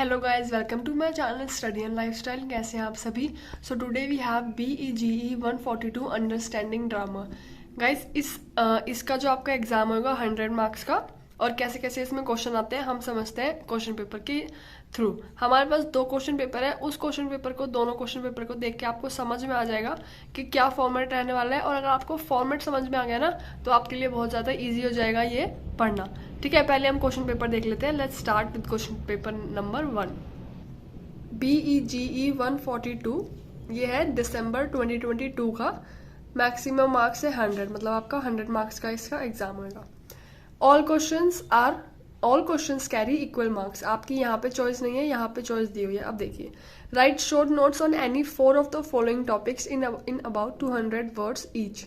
Hello guys, welcome to my channel study and lifestyle. कैसे हैं आप सभी? So today we have BEGE 142 understanding drama. Guys इसका जो आपका एग्जाम होगा 100 मार्क्स का, और कैसे कैसे इसमें क्वेश्चन आते हैं हम समझते हैं क्वेश्चन पेपर के थ्रू। हमारे पास 2 क्वेश्चन पेपर है। उस क्वेश्चन पेपर को, दोनों क्वेश्चन पेपर को देख के आपको समझ में आ जाएगा कि क्या फॉर्मेट रहने वाला है। और अगर आपको फॉर्मेट समझ में आ गया ना, तो आपके लिए बहुत ज़्यादा ईजी हो जाएगा ये पढ़ना। ठीक है, पहले हम क्वेश्चन पेपर देख लेते हैं। Let's start with question paper number 1। BEGE 142 ये है दिसंबर 2022 का। मैक्सिमम मार्क्स है 100, मतलब आपका 100 मार्क्स का इसका एग्जाम होगा। All questions carry equal marks. आपकी यहाँ पे चॉइस नहीं है, यहाँ पे चॉइस दी हुई है। अब देखिए, write short notes on any 4 of the following topics in about 200 words each.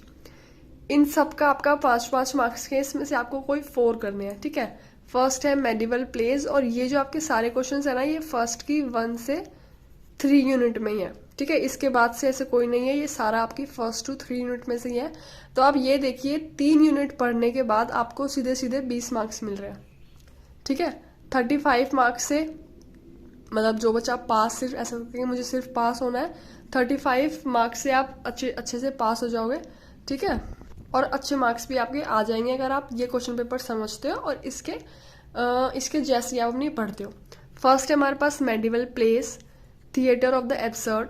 इन सब का आपका 5-5 मार्क्स के, इसमें से आपको कोई 4 करने हैं। ठीक है, फर्स्ट है मेडिवल प्लेज, और ये जो आपके सारे क्वेश्चंस है ना, ये फर्स्ट की 1 से 3 यूनिट में ही है। ठीक है, इसके बाद से ऐसे कोई नहीं है, ये सारा आपकी 1 to 3 यूनिट में से ही है। तो आप ये देखिए, 3 यूनिट पढ़ने के बाद आपको सीधे सीधे 20 मार्क्स मिल रहे हैं। ठीक है, 35 मार्क्स से, मतलब जो बच्चा पास, सिर्फ ऐसा कि मुझे सिर्फ पास होना है, 35 मार्क्स से आप अच्छे से पास हो जाओगे। ठीक है, और अच्छे मार्क्स भी आपके आ जाएंगे अगर आप ये क्वेश्चन पेपर समझते हो और इसके जैसे आप नहीं पढ़ते हो। फर्स्ट है हमारे पास medieval plays, theatre of the absurd,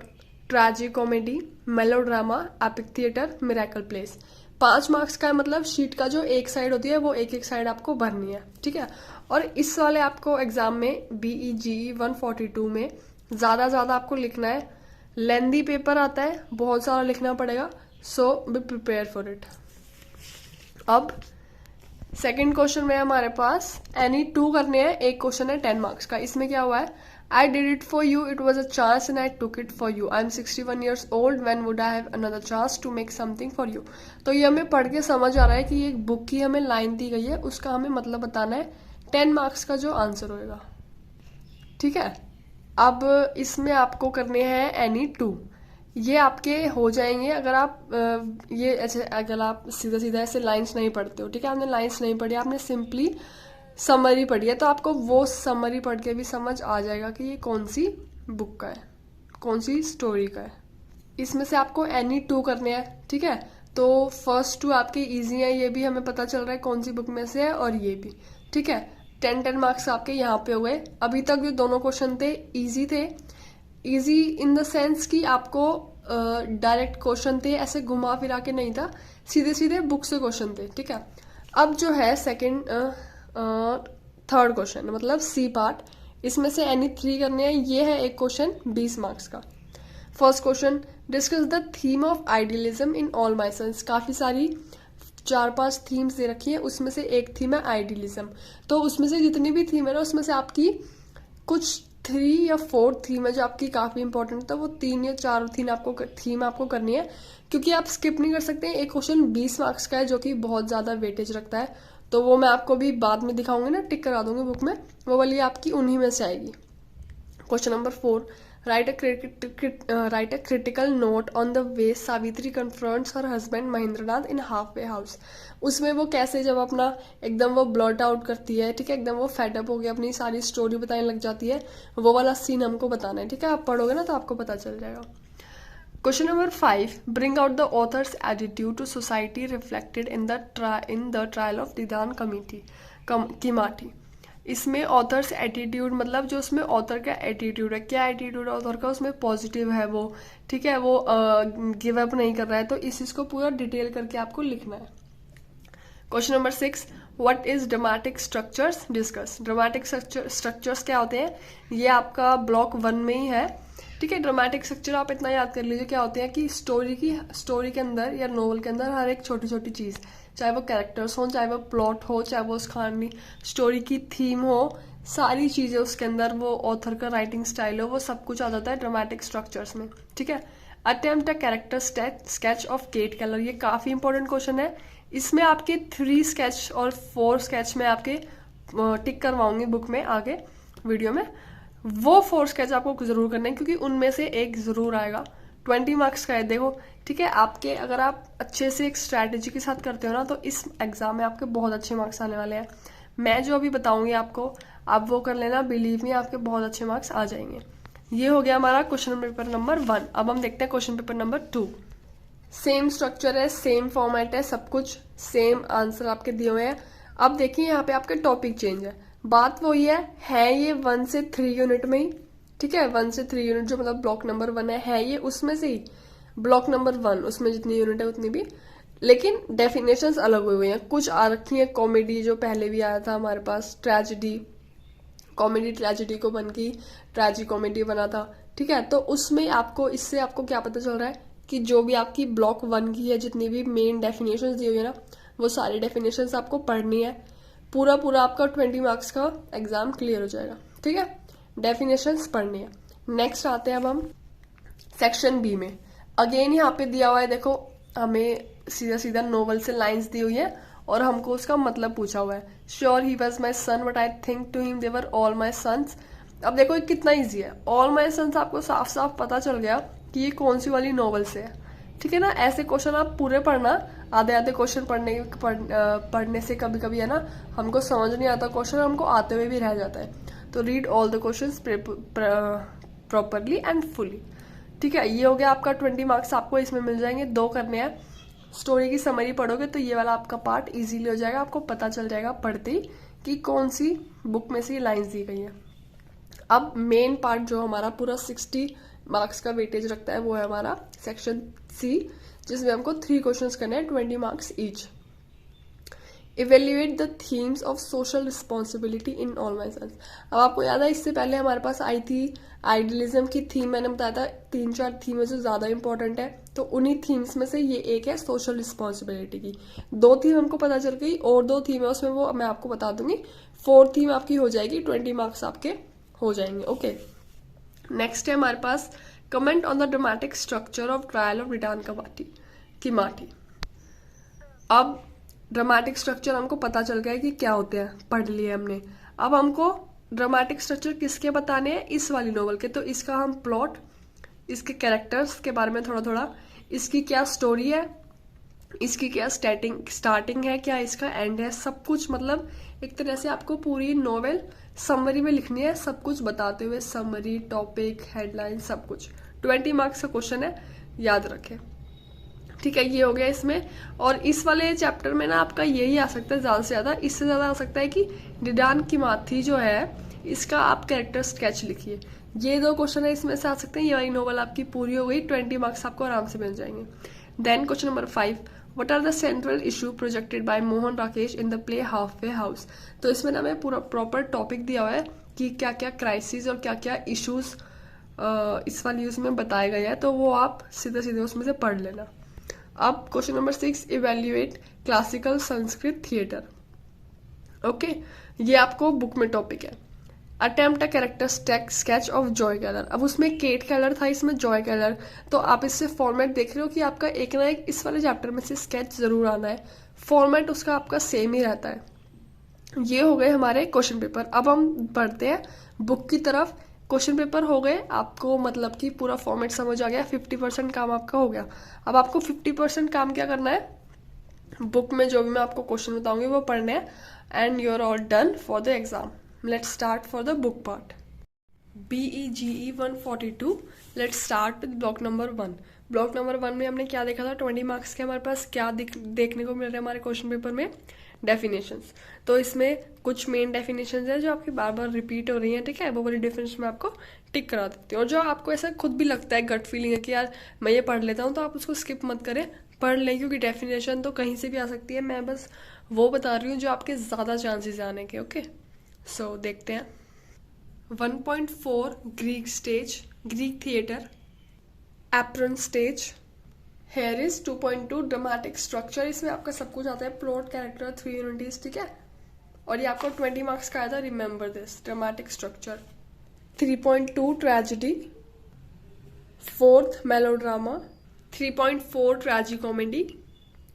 tragic comedy, melodrama, epic theatre, miracle plays. 5 marks का है, मतलब शीट का जो एक साइड होती है वो एक साइड आपको भरनी है। ठीक है, और इस वाले आपको एग्जाम में BEGE 142 में ज्यादा आपको लिखना है। लेंदी पेपर आता है, बहुत सारा लिखना पड़ेगा, सो बी प्रिपेयर फॉर इट। अब सेकंड क्वेश्चन में हमारे पास एनी 2 करने हैं। एक क्वेश्चन है 10 मार्क्स का। इसमें क्या हुआ है, I did it for you, it was a chance and I took it for you, I am 61 years old, when would I have another chance to make something for you. तो ये हमें पढ़ के समझ आ रहा है कि ये एक बुक की हमें लाइन दी गई है, उसका हमें मतलब बताना है। 10 मार्क्स का जो आंसर होगा। ठीक है, अब इसमें आपको करने हैं एनी 2। ये आपके हो जाएंगे अगर आप ये ऐसे, अगर आप सीधा सीधा ऐसे लाइंस नहीं पढ़ते हो। ठीक है, आपने लाइंस नहीं पढ़ी, आपने सिंपली समरी पढ़ी है, तो आपको वो समरी पढ़ के भी समझ आ जाएगा कि ये कौन सी बुक का है, कौन सी स्टोरी का है। इसमें से आपको एनी 2 करने हैं। ठीक है, तो फर्स्ट 2 आपके इजी हैं, ये भी हमें पता चल रहा है कौन सी बुक में से है, और ये भी। ठीक है, 10 मार्क्स आपके यहाँ पे हो गए। अभी तक जो दोनों क्वेश्चन थे इजी थे। इजी इन द सेंस कि आपको डायरेक्ट क्वेश्चन थे, ऐसे घुमा फिरा के नहीं था, सीधे सीधे बुक से क्वेश्चन थे। ठीक है, अब जो है थर्ड क्वेश्चन, मतलब सी पार्ट, इसमें से एनी 3 करने हैं। ये है एक क्वेश्चन 20 मार्क्स का। First question, discuss the theme of idealism in All my Sons. काफी सारी 4-5 थीम्स दे रखी है, उसमें से एक थीम है आइडियलिज्म। तो उसमें से जितनी भी थीम है ना, उसमें से आपकी कुछ 3 या 4 थीम है जो आपकी काफी इंपॉर्टेंट है। वो 3 या 4 थीम आपको करनी है, क्योंकि आप स्किप नहीं कर सकते। एक क्वेश्चन 20 मार्क्स का है जो कि बहुत ज्यादा वेटेज रखता है, तो वो मैं आपको भी बाद में दिखाऊंगी ना, टिक करा दूंगी बुक में, वो वाली आपकी उन्हीं में से आएगी। Question number 4, right a critical note on the way Savitri confronts her husband Mahendranath in half way house. उसमें वो कैसे जब अपना एकदम वो ब्लॉट आउट करती है, ठीक है, एकदम वो फेडअप हो गया, अपनी सारी स्टोरी बताने लग जाती है, वो वाला सीन हमको बताना है। ठीक है, आप पढ़ोगे ना तो आपको पता चल जाएगा। Question number 5, bring out the author's attitude to society reflected in the trial of Dedan Kimathi. इसमें ऑथर्स एटीट्यूड, मतलब जो उसमें ऑथर का एटीट्यूड है, क्या एटीट्यूड है ऑथर का, उसमें पॉजिटिव है वो। ठीक है, वो गिव अप नहीं कर रहा है, तो इस चीज को पूरा डिटेल करके आपको लिखना है। Question number 6, what is dramatic structures, discuss. Dramatic structures क्या होते हैं, ये आपका ब्लॉक 1 में ही है। ठीक है, ड्रामेटिक स्ट्रक्चर आप इतना याद कर लीजिए क्या होते हैं कि स्टोरी के अंदर या नोवेल के अंदर हर एक छोटी छोटी चीज, चाहे वो कैरेक्टर्स हो, चाहे वो प्लॉट हो, चाहे वो उस कहानी स्टोरी की थीम हो, सारी चीजें उसके अंदर, वो ऑथर का राइटिंग स्टाइल हो, वो सब कुछ आ जाता है ड्रामेटिक स्ट्रक्चर्स में। ठीक है, attempt a character sketch of Kate Keller. ये काफी इंपॉर्टेंट क्वेश्चन है। इसमें आपके 3 स्केच और 4 स्केच में आपके टिक करवाऊंगी बुक में आगे वीडियो में। वो 4 स्केच आपको जरूर करना है, क्योंकि उनमें से एक जरूर आएगा। 20 मार्क्स का है, देखो। ठीक है, आपके अगर आप अच्छे से एक स्ट्रैटेजी के साथ करते हो ना, तो इस एग्जाम में आपके बहुत अच्छे मार्क्स आने वाले हैं। मैं जो अभी बताऊंगी आपको, आप वो कर लेना, बिलीव मी आपके बहुत अच्छे मार्क्स आ जाएंगे। ये हो गया हमारा क्वेश्चन पेपर नंबर 1। अब हम देखते हैं question paper number 2। Same structure है, सेम फॉर्मेट है, सब कुछ सेम आंसर आपके दिए हुए हैं। अब देखिए यहाँ पे आपके टॉपिक चेंज है। बात वही है ये 1 से 3 यूनिट में ही, ठीक है, 1 से 3 यूनिट जो मतलब ब्लॉक नंबर 1 है ये उसमें से ही ब्लॉक नंबर 1 उसमें जितनी यूनिट है उतनी भी, लेकिन डेफिनेशंस अलग हुई हुई हैं। कुछ आ रखी है कॉमेडी जो पहले भी आया था हमारे पास, ट्रेजिडी, कॉमेडी ट्रेजिडी को बन की ट्रेजिडी कॉमेडी बना था, ठीक है। तो उसमें आपको इससे आपको क्या पता चल रहा है कि जो भी आपकी ब्लॉक 1 की है जितनी भी मेन डेफिनेशंस दी हुई है ना, वो सारी डेफिनेशंस आपको पढ़नी है। पूरा आपका 20 मार्क्स का एग्जाम क्लियर हो जाएगा, ठीक है। डेफिनेशंस पढ़नी है। नेक्स्ट आते हैं अब हम सेक्शन बी में। अगेन यहाँ पे दिया हुआ है, देखो हमें सीधा सीधा नोवेल से लाइंस दी हुई है और हमको उसका मतलब पूछा हुआ है। Sure he was my son but I think to him they were all my sons. अब देखो ये कितना ईजी है, ऑल माई सन्स आपको साफ साफ पता चल गया कि ये कौन सी वाली नोवेल से है, ठीक है ना। ऐसे क्वेश्चन आप पूरे पढ़ना, आधे आधे क्वेश्चन पढ़ने से कभी कभी है ना हमको समझ नहीं आता क्वेश्चन, हमको आते हुए भी रह जाता है। तो read all the questions properly and fully, ठीक है। ये हो गया आपका 20 मार्क्स आपको इसमें मिल जाएंगे। 2 करने हैं। स्टोरी की समरी पढ़ोगे तो ये वाला आपका पार्ट इजीली हो जाएगा, आपको पता चल जाएगा पढ़ते ही कि कौन सी बुक में से ये लाइन्स दी गई है। अब मेन पार्ट जो हमारा पूरा 60 मार्क्स का वेटेज रखता है वो है हमारा सेक्शन सी, जिसमें हमको 3 क्वेश्चंस करने हैं, 20 marks each. Evaluate the themes of social responsibility in All my sons. अब आपको याद है इससे पहले हमारे पास आई थी आइडियलिज्म की थीम, मैंने बताया था 3-4 थीम में से ज्यादा इंपॉर्टेंट है, तो उन्हीं थीम्स में से ये एक है सोशल रिस्पॉन्सिबिलिटी की। 2 थीम हमको पता चल गई और 2 थीम है उसमें, वो मैं आपको बता दूंगी। 4th थीम आपकी हो जाएगी, 20 मार्क्स आपके हो जाएंगे, ओके। नेक्स्ट है हमारे पास comment on the dramatic structure of trial of Dedan Kimathi. अब ड्रामेटिक स्ट्रक्चर हमको पता चल गया कि क्या होते हैं, पढ़ लिए हमने। अब हमको ड्रामेटिक स्ट्रक्चर किसके बताने हैं, इस वाली नोवेल के। तो इसका हम प्लॉट, इसके कैरेक्टर्स के बारे में थोड़ा थोड़ा, इसकी क्या स्टोरी है, इसकी क्या स्टार्टिंग है, क्या इसका एंड है, सब कुछ मतलब एक तरह से आपको पूरी नोवेल समरी में लिखनी है, सब कुछ बताते हुए, समरी, टॉपिक, हेडलाइन, सब कुछ। 20 मार्क्स का क्वेश्चन है, याद रखें, ठीक है। ये हो गया इसमें। और इस वाले चैप्टर में ना आपका यही आ सकता है ज्यादा से ज्यादा, इससे ज्यादा आ सकता है कि रिडान किमाटी जो है इसका आप कैरेक्टर स्केच लिखिए। ये 2 क्वेश्चन है इसमें से आ सकते हैं। ये वाली नोवेल आपकी पूरी हो गई, 20 मार्क्स आपको आराम से मिल जाएंगे। Then question number 5, what are the central issue projected by Mohan Rakesh in the play Halfway House. तो इसमें ना हमें पूरा प्रॉपर टॉपिक दिया हुआ है कि क्या क्या क्राइसिस और क्या क्या इशूज इस वाली उसमें बताए गए हैं, तो वो आप सीधे सीधे उसमें से पढ़ लेना। अब question number 6, evaluate classical Sanskrit theatre, okay. ये आपको बुक में टॉपिक है। Attempt a character sketch of Joy कैलर। अब उसमें केट कैलर था, इसमें जॉय कैलर, तो आप इससे फॉर्मेट देख रहे हो कि आपका एक ना एक इस वाले चैप्टर में से स्केच जरूर आना है, फॉर्मेट उसका आपका सेम ही रहता है। ये हो गए हमारे क्वेश्चन पेपर। अब हम बढ़ते हैं बुक की तरफ। क्वेश्चन पेपर हो गए आपको, मतलब कि पूरा फॉर्मेट समझ आ गया, 50% काम आपका हो गया। अब आपको 50% काम क्या करना है, बुक में जो भी मैं आपको क्वेश्चन बताऊंगी वो पढ़ने हैं, and you are all done for the exam. Let's start for the book part. BEGE 142। Let's start with block number 1। Block number 1 में हमने क्या देखा था, 20 मार्क्स के हमारे पास क्या देखने को मिल रहा है हमारे क्वेश्चन पेपर में, डेफिनेशंस। तो इसमें कुछ मेन डेफिनेशंस है जो आपकी बार बार रिपीट हो रही है, ठीक है। वो वाली डेफिनेशन में आपको टिक करा देती हूँ। और जो आपको ऐसा खुद भी लगता है, गट फीलिंग है कि यार मैं ये पढ़ लेता हूँ, तो आप उसको स्किप मत करें, पढ़ लें, क्योंकि डेफिनेशन तो कहीं से भी आ सकती है। मैं बस वो बता रही हूँ जो आपके ज्यादा चांसेस आने के, ओके। सो देखते हैं। 1.4 Greek stage, Greek theatre, apron stage. Here is 2.2 dramatic structure. इसमें आपका सब कुछ आता है, प्लॉट, कैरेक्टर, 3 यूनिटीज, ठीक है। और ये आपको 20 मार्क्स का आया था, remember this, dramatic structure. 3.2 tragedy, 4th melodrama, 3.4 ट्रेजी comedy,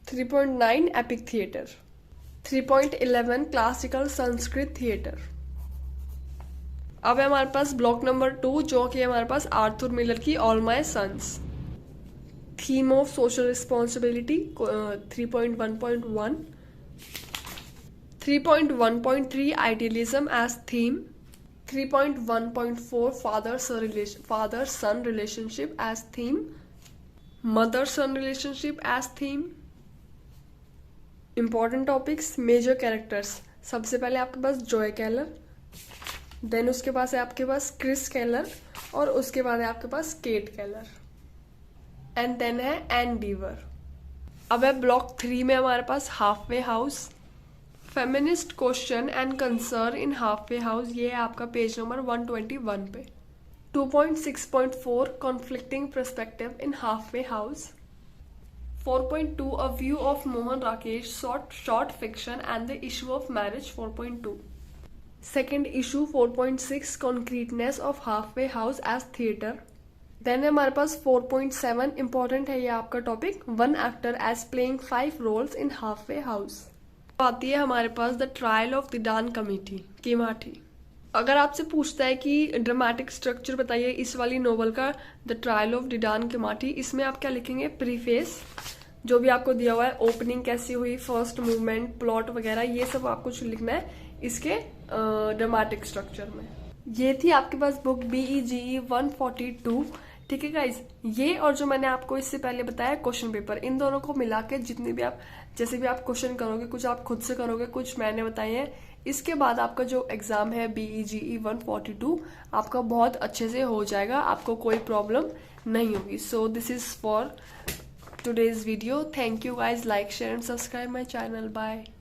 3.9 epic theatre, 3.11 classical Sanskrit theatre. अब है हमारे पास ब्लॉक नंबर 2 जो कि हमारे पास आर्थर मिलर की All my Sons. Theme of social responsibility 3.1.1, 3.1.3 idealism as theme. 3.1.4 father-son relationship as theme. Mother-son relationship as theme. Important topics, major characters. सबसे पहले आपके पास जॉय कैलर, देन उसके पास है आपके पास क्रिस कैलर, और उसके बाद है आपके पास केट कैलर, एंड देन है एन डीवर. अब है ब्लॉक 3 में हमारे पास Halfway House. Feminist question and concern in Halfway House, ये है आपका पेज नंबर 121 पे. 2.6.4 conflicting perspective in Halfway House. 4.2 A view of Mohan Rakesh short fiction and the issue of marriage. 4.2 second issue. 4.6 concreteness of halfway house as theatre. Then है हमारे पास 4.7 important है ये आपका topic, one actor as playing 5 roles in Halfway House. आती है हमारे पास the trial of Dedan committee Kimathi. अगर आपसे पूछता है कि ड्रामेटिक स्ट्रक्चर बताइए इस वाली नोवेल का, द ट्रायल ऑफ डिडान केमाठी, इसमें आप क्या लिखेंगे? प्रीफेस, जो भी आपको दिया हुआ है, ओपनिंग कैसी हुई, फर्स्ट मूवमेंट, प्लॉट वगैरह, ये सब आपको लिखना है इसके ड्रामेटिक स्ट्रक्चर में. ये थी आपके पास बुक BEGE 142. ठीक है गाइज, ये और जो मैंने आपको इससे पहले बताया क्वेश्चन पेपर, इन दोनों को मिला के जितने भी आप जैसे भी आप क्वेश्चन करोगे, कुछ आप खुद से करोगे, कुछ मैंने बताए हैं, इसके बाद आपका जो एग्जाम है BEGE 142 आपका बहुत अच्छे से हो जाएगा, आपको कोई प्रॉब्लम नहीं होगी. So this is for today's video. Thank you guys. Like, share and subscribe my channel. Bye.